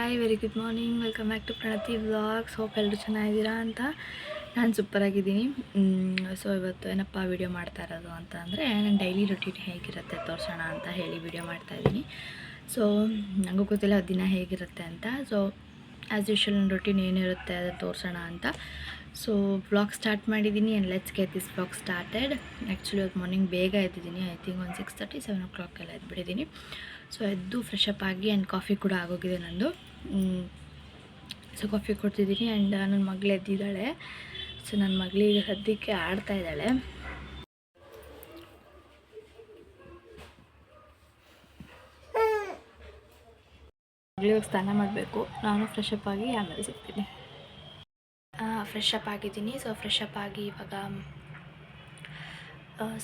Hi very good morning, welcome back to Pranati vlogs. Hope ಎಲ್ಲರೂ ಚೆನ್ನಾಗಿದ್ದೀರಾ ಅಂತ. ನಾನು ಸೂಪರಾಗಿದ್ದೀನಿ. ಸೊ ಇವತ್ತು ಏನಪ್ಪ ವೀಡಿಯೋ ಮಾಡ್ತಾ ಇರೋದು ಅಂತ ಅಂದರೆ, ನನ್ನ ಡೈಲಿ ರೊಟೀನ್ ಹೇಗಿರುತ್ತೆ ತೋರಿಸೋಣ ಅಂತ ಹೇಳಿ ವೀಡಿಯೋ ಮಾಡ್ತಾಯಿದ್ದೀನಿ. ಸೊ ನನಗೂ ಗೊತ್ತಿಲ್ಲ ದಿನ ಹೇಗಿರುತ್ತೆ ಅಂತ. ಸೊ ಆ್ಯಸ್ ಯೂಶ್ವಲ್ ನನ್ನ ರೊಟೀನ್ ಏನಿರುತ್ತೆ ಅದು ತೋರಿಸೋಣ ಅಂತ ಸೊ ವ್ಲಾಗ್ ಸ್ಟಾರ್ಟ್ ಮಾಡಿದ್ದೀನಿ. And let's get this vlog started. Actually ಇವತ್ತು ಮಾರ್ನಿಂಗ್ ಬೇಗ ಎದ್ದಿದ್ದೀನಿ. ಐ ಥಿಂಕ್ ಒಂದು 6:30, 7 o'clock ಎಲ್ಲ ಎದ್ಬಿಟ್ಟಿದ್ದೀನಿ. ಸೊ ಎದ್ದು ಫ್ರೆಶ್ ಅಪ್ ಆಗಿ ಆ್ಯಂಡ್ ಕಾಫಿ ಕೂಡ ಆಗೋಗಿದೆ ನಂದು. So coffee ಕೊಡ್ತಿದ್ದೀನಿ. ಆ್ಯಂಡ್ ನನ್ನ ಮಗಳು ಎದ್ದಿದ್ದಾಳೆ. ಸೊ ನನ್ನ ಮಗಳಿಗೆ ಸದ್ಯಕ್ಕೆ ಆಡ್ತಾ ಇದ್ದಾಳೆ. ಮಗಳಿಗೆ ಸ್ನಾನ ಮಾಡಬೇಕು. ನಾನು ಫ್ರೆಶ್ ಅಪ್ ಆಗಿ ಆಮೇಲೆ ಸಿಗ್ತೀನಿ. ಫ್ರೆಶ್ ಅಪ್ ಆಗಿದ್ದೀನಿ. ಸೊ ಫ್ರೆಶ್ ಅಪ್ ಆಗಿ ಇವಾಗ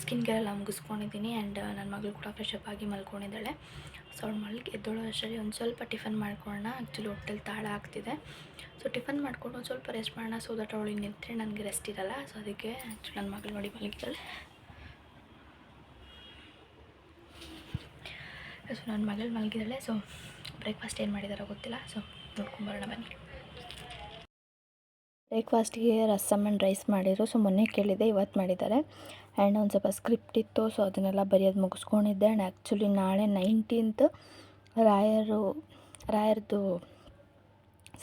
ಸ್ಕಿನ್ ಕೇರ್ ಎಲ್ಲ ಮುಗಿಸ್ಕೊಂಡಿದ್ದೀನಿ. ಆ್ಯಂಡ್ ನನ್ನ ಮಗಳು ಕೂಡ ಫ್ರೆಶ್ ಅಪ್ ಆಗಿ ಮಲ್ಕೊಂಡಿದ್ದಾಳೆ. ಸೊ ಅವಳು ಮಲ್ಗೆ ಎದ್ದೋಳು ಅಷ್ಟರಲ್ಲಿ ಒಂದು ಸ್ವಲ್ಪ ಟಿಫನ್ ಮಾಡ್ಕೊಳ್ಳೋಣ. ಆ್ಯಕ್ಚುಲಿ ಹೊಟ್ಟೆಲಿ ತಾಳ ಆಗ್ತಿದೆ. ಸೊ ಟಿಫನ್ ಮಾಡ್ಕೊಂಡು ಒಂದು ಸ್ವಲ್ಪ ರೆಸ್ಟ್ ಮಾಡೋಣ. ಸೊ ದಟ್ ಅವಳಿಗೆ ನಿಂತರೆ ನನಗೆ ರೆಸ್ಟ್ ಇರಲ್ಲ. ಸೊ ಅದಕ್ಕೆ ಆ್ಯಕ್ಚುಲಿ ನನ್ನ ಮಗಳು ನೋಡಿ ಮಲಗಿದ್ದಾಳೆ. ಸೊ ನನ್ನ ಮಗಳು ಮಲಗಿದ್ದಾಳೆ. ಸೊ ಬ್ರೇಕ್ಫಾಸ್ಟ್ ಏನು ಮಾಡಿದಾರೋ ಗೊತ್ತಿಲ್ಲ. ಸೊ ನೋಡ್ಕೊಂಬರೋಣ ಬನ್ನಿ. ಬ್ರೇಕ್ಫಾಸ್ಟ್ಗೆ ರಸಮ್ ಆ್ಯಂಡ್ ರೈಸ್ ಮಾಡಿದ್ರು. ಸೊ ಮೊನ್ನೆ ಕೇಳಿದೆ, ಇವತ್ತು ಮಾಡಿದ್ದಾರೆ. ಆ್ಯಂಡ್ ಒಂದು ಸ್ವಲ್ಪ ಸ್ಕ್ರಿಪ್ಟ್ ಇತ್ತು. ಸೊ ಅದನ್ನೆಲ್ಲ ಬರೆಯೋದು ಮುಗಿಸ್ಕೊಂಡಿದ್ದೆ. ಆ್ಯಂಡ್ ಆ್ಯಕ್ಚುಲಿ ನಾಳೆ 19th ರಾಯರದು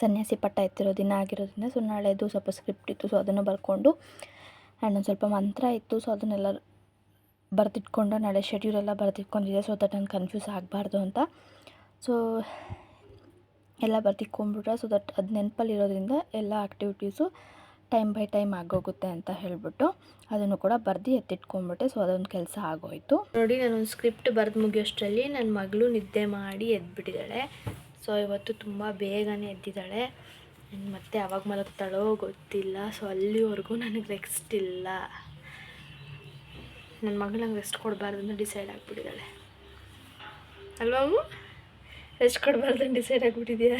ಸನ್ಯಾಸಿ ಪಟ್ಟ ಎತ್ತಿರೋ ದಿನ ಆಗಿರೋದ್ರಿಂದ ಸೊ ನಾಳೆದು ಸ್ವಲ್ಪ ಸ್ಕ್ರಿಪ್ಟ್ ಇತ್ತು. ಸೊ ಅದನ್ನು ಬರ್ಕೊಂಡು ಆ್ಯಂಡ್ ಒಂದು ಸ್ವಲ್ಪ ಮಂತ್ರ ಇತ್ತು. ಸೊ ಅದನ್ನೆಲ್ಲ ಬರೆದಿಟ್ಕೊಂಡು ನಾಳೆ ಶೆಡ್ಯೂಲ್ ಎಲ್ಲ ಬರೆದಿಟ್ಕೊಂಡಿದ್ದೆ. ಸೊ ದಟ್ ನಂಗೆ ಕನ್ಫ್ಯೂಸ್ ಆಗಬಾರ್ದು ಅಂತ. ಸೊ ಎಲ್ಲ ಬರ್ದಿಟ್ಕೊಂಡ್ಬಿಟ್ರೆ ಸೊ ದಟ್ ಅದು ನೆನಪಲ್ಲಿರೋದ್ರಿಂದ ಎಲ್ಲ ಆ್ಯಕ್ಟಿವಿಟೀಸು ಟೈಮ್ ಬೈ ಟೈಮ್ ಆಗೋಗುತ್ತೆ ಅಂತ ಹೇಳಿಬಿಟ್ಟು ಅದನ್ನು ಕೂಡ ಬರೆದು ಎತ್ತಿಟ್ಕೊಂಡ್ಬಿಟ್ಟೆ. ಸೊ ಅದೊಂದು ಕೆಲಸ ಆಗೋಯಿತು. ನೋಡಿ, ನಾನೊಂದು ಸ್ಕ್ರಿಪ್ಟ್ ಬರೆದು ಮುಗಿಯೋಷ್ಟರಲ್ಲಿ ನನ್ನ ಮಗಳು ನಿದ್ದೆ ಮಾಡಿ ಎದ್ಬಿಟ್ಟಿದ್ದಾಳೆ. ಸೊ ಇವತ್ತು ತುಂಬ ಬೇಗನೆ ಎದ್ದಿದ್ದಾಳೆ. ಮತ್ತೆ ಯಾವಾಗ ಮಲಗ್ತಾಳೋ ಗೊತ್ತಿಲ್ಲ. ಸೊ ಅಲ್ಲಿವರೆಗೂ ನನಗೆ ರೆಸ್ಟ್ ಇಲ್ಲ. ನನ್ನ ಮಗಳು ನಂಗೆ ರೆಸ್ಟ್ ಕೊಡಬಾರ್ದು ಅಂತ ಡಿಸೈಡ್ ಆಗಿಬಿಟ್ಟಿದ್ದಾಳೆ ಅಲ್ವಾ? ರೆಸ್ಟ್ ಕೊಡಬಾರ್ದು ಅಂತ ಡಿಸೈಡ್ ಆಗಿಬಿಟ್ಟಿದ್ಯಾ?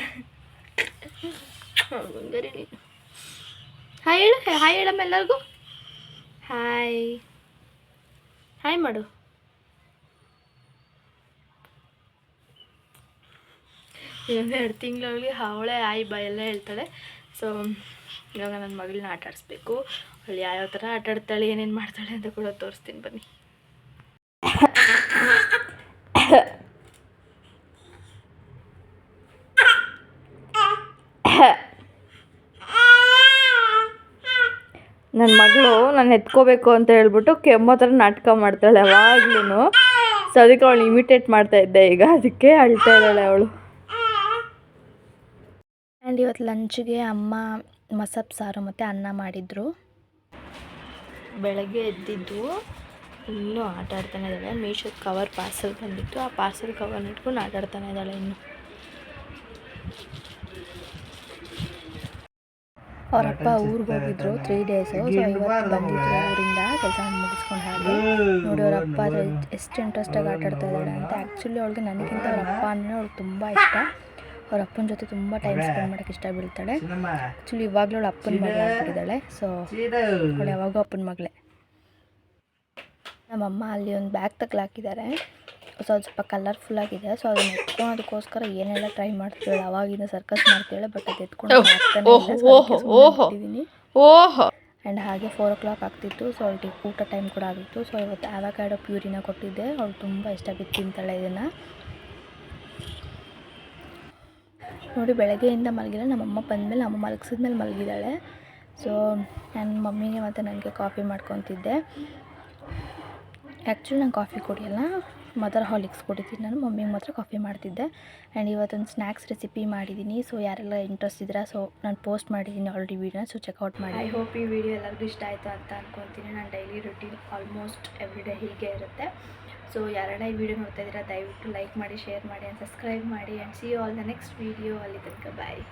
ಬಂಗಾರಿ ನೀನು. ಹಾಯ್ ಹೇಳು, ಹಾಯ್ ಹೇಳಮ್ಮ ಎಲ್ಲರಿಗೂ. ಹಾಯ್ ಹಾಯ್ ಮಾಡು. ಇನ್ನೊಂದು 2 ತಿಂಗಳಲ್ಲಿ ಅವಳೇ ಹಾಯ್ ಬಾಯ್ ಎಲ್ಲ ಹೇಳ್ತಾಳೆ. ಸೊ ಇವಾಗ ನನ್ನ ಮಗಳನ್ನ ಆಟ ಆಡಿಸ್ಬೇಕು. ಅವಳು ಯಾವ್ಯಾವ ಥರ ಆಟ ಆಡ್ತಾಳೆ, ಏನೇನು ಮಾಡ್ತಾಳೆ ಅಂತ ಕೂಡ ತೋರಿಸ್ತೀನಿ ಬನ್ನಿ. ನನ್ನ ಮಗಳು ನಾನು ಎತ್ಕೋಬೇಕು ಅಂತ ಹೇಳ್ಬಿಟ್ಟು ಕೆಮ್ಮೋ ಥರ ನಾಟಕ ಮಾಡ್ತಾಳೆ ಯಾವಾಗ್ಲೂ. ಸೊ ಅದಕ್ಕೆ ಅವಳು ಇಮಿಟೇಟ್ ಮಾಡ್ತಾಯಿದ್ದೆ ಈಗ. ಅದಕ್ಕೆ ಅಳ್ತಾ ಇದ್ದಾಳೆ ಅವಳು. ಆ್ಯಂಡ್ ಇವತ್ತು ಲಂಚ್ಗೆ ಅಮ್ಮ ಮಸಪ್ ಸಾರು ಮತ್ತು ಅನ್ನ ಮಾಡಿದರು. ಬೆಳಗ್ಗೆ ಎದ್ದಿದ್ದು ಇನ್ನೂ ಆಟ ಆಡ್ತಾನೆ ಇದ್ದಾಳೆ. ಮೀಶೋದ ಕವರ್ ಪಾರ್ಸಲ್ ಬಂದಿತ್ತು. ಆ ಪಾರ್ಸಲ್ ಕವರ್ನ ಇಟ್ಕೊಂಡು ಆಟ ಆಡ್ತಾನೆ ಇದ್ದಾಳೆ ಇನ್ನು. ಅವರಪ್ಪ ಊರಿಗೆ ಹೋಗಿದ್ರು 3 days. ಸೊ ಇವತ್ತು ಬಂದಿದ್ರು ಊರಿಂದ ಕೆಲಸ ಮುಗಿಸ್ಕೊಂಡು. ಹಾಗೆ ನೋಡಿ ಅವರಪ್ಪ ಆದರೆ ಎಷ್ಟು ಇಂಟ್ರೆಸ್ಟಾಗಿ ಆಟ ಆಡ್ತಾ ಇದ್ದಾಳೆ ಅಂತ. ಆ್ಯಕ್ಚುಲಿ ಅವಳಿಗೆ ನನಗಿಂತ ಅವರಪ್ಪ ಅಂದರೆ ಅವಳಿಗೆ ತುಂಬ ಇಷ್ಟ. ಅವ್ರ ಅಪ್ಪನ ಜೊತೆ ತುಂಬ ಟೈಮ್ ಸ್ಪೆಂಡ್ ಮಾಡೋಕ್ಕೆ ಇಷ್ಟ ಬೀಳ್ತಾಳೆ. ಆ್ಯಕ್ಚುಲಿ ಇವಾಗಲೂ ಅವಳು ಅಪ್ಪನ ಮಗಳು ಆಗ್ಬಿಟ್ಟಿದ್ದಾಳೆ. ಸೊ ಅವಳು ಯಾವಾಗೂ ಅಪ್ಪನ ಮಗಳೇ. ನಮ್ಮಮ್ಮ ಅಲ್ಲಿ ಒಂದು ಬ್ಯಾಗ್ ತಗ್ಲಾಕಿದ್ದಾರೆ. ಸೊ ಅದು ಸ್ವಲ್ಪ ಕಲರ್ಫುಲ್ಲಾಗಿದೆ. ಸೊ ಅದನ್ನು ಎತ್ಕೊಳೋದಕ್ಕೋಸ್ಕರ ಏನೆಲ್ಲ ಟ್ರೈ ಮಾಡ್ತಿದ್ದಾಳೆ. ಅವಾಗಿಂದ ಸರ್ಕಸ್ ಮಾಡ್ತಾಳೆ. ಬಟ್ ಅದು ಎತ್ಕೊಂಡು ಹೋಗ್ತಾನೆ. ಆ್ಯಂಡ್ ಹಾಗೆ 4 o'clock ಆಗ್ತಿತ್ತು. ಸೊ ಅವಳಿಗೆ ಊಟ ಟೈಮ್ ಕೂಡ ಆಗಿತ್ತು. ಸೊ ಇವತ್ತು ಆವಕಾಡೋ ಪ್ಯೂರಿನ ಕೊಟ್ಟಿದ್ದೆ. ಅವಳು ತುಂಬ ಇಷ್ಟ ಬಿಟ್ಟು ತಿಂತಾಳೆ ಇದನ್ನು. ನೋಡಿ, ಬೆಳಗ್ಗೆಯಿಂದ ಮಲಗಿಲ್ಲ. ನಮ್ಮಮ್ಮ ಬಂದಮೇಲೆ ಅಮ್ಮ ಮಲಗಿಸಿದ್ಮೇಲೆ ಮಲಗಿದ್ದಾಳೆ. ಸೊ ನನ್ನ ಮಮ್ಮಿಗೆ ಮತ್ತು ನನಗೆ ಕಾಫಿ ಮಾಡ್ಕೊತಿದ್ದೆ. ಆ್ಯಕ್ಚುಲಿ ನಾನು ಕಾಫಿ ಕುಡಿಯಲ್ಲ, ಮದರ್ ಹಾರ್ಲಿಕ್ಸ್ ಕುಡಿತೀನಿ ನಾನು. ಮಮ್ಮಿಗೆ ಮಾತ್ರ ಕಾಫಿ ಮಾಡ್ತಿದ್ದೆ. ಆ್ಯಂಡ್ ಇವತ್ತೊಂದು ಸ್ನ್ಯಾಕ್ಸ್ ರೆಸಿಪಿ ಮಾಡಿದ್ದೀನಿ. ಸೊ ಯಾರೆಲ್ಲ ಇಂಟ್ರೆಸ್ಟ್ ಇದ್ದೀರಾ, ಸೊ ನಾನು ಪೋಸ್ಟ್ ಮಾಡಿದ್ದೀನಿ ಆಲ್ರೆಡಿ ವೀಡಿಯೋನ. ಸೊ ಚೆಕ್ಔಟ್ ಮಾಡಿ. ಐ ಹೋಪ್ ಈ ವಿಡಿಯೋ ಎಲ್ಲರಿಗೂ ಇಷ್ಟ ಆಯಿತು ಅಂತ ಅಂದ್ಕೊತೀನಿ. ನನ್ನ ಡೈಲಿ ರುಟೀನ್ ಆಲ್ಮೋಸ್ಟ್ ಎವ್ರಿಡೇ ಹೀಗೆ ಇರುತ್ತೆ. ಸೊ ಯಾರೆಲ್ಲ ಈ ವಿಡಿಯೋ ನೋಡ್ತಾ ಇದ್ದೀರಾ ದಯವಿಟ್ಟು ಲೈಕ್ ಮಾಡಿ, ಶೇರ್ ಮಾಡಿ ಆ್ಯಂಡ್ ಸಬ್ಸ್ಕ್ರೈಬ್ ಮಾಡಿ. And see you all the next video. ಅಲ್ಲಿ ತನಕ ಬಾಯ್.